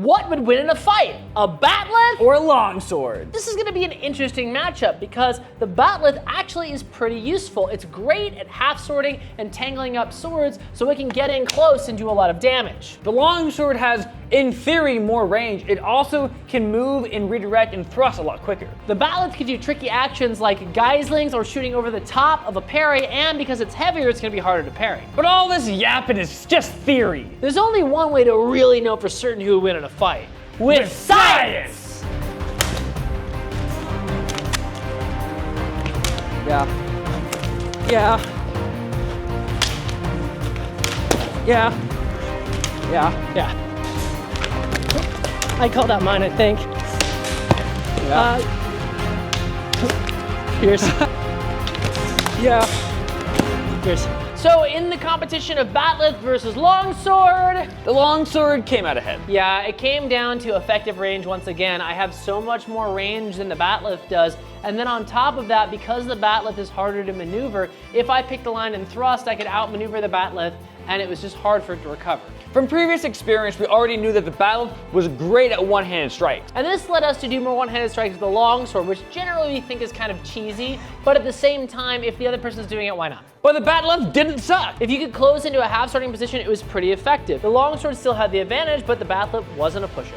What would win in a fight? A bat'leth Or a longsword? This is going to be an interesting matchup because the bat'leth actually is pretty useful. It's great at half swording and tangling up swords so it can get in close and do a lot of damage. The longsword has, in theory, more range. It also can move and redirect and thrust a lot quicker. The bat'leth can do tricky actions like geislings or shooting over the top of a parry, and because it's heavier, it's going to be harder to parry. But all this yapping is just theory. There's only one way to really know for certain who would win in a fight. With science! Yeah. Yeah. Yeah. Yeah. Yeah. I called out mine, I think. Yeah. Here's. Yeah. Here's. So in the competition of bat'leth versus longsword, The longsword came out ahead. yeah, it came down to effective range once again. I have so much more range than the bat'leth does. And then on top of that, because the bat'leth is harder to maneuver, if I picked a line and thrust, I could outmaneuver the bat'leth, and it was just hard for it to recover. From previous experience, we already knew that the bat'leth was great at one-handed strikes. And this led us to do more one-handed strikes with the longsword, which generally we think is kind of cheesy, but at the same time, if the other person's doing it, why not? But the bat'leth didn't suck. If you could close into a half starting position, it was pretty effective. The longsword still had the advantage, but the bat'leth wasn't a pushover.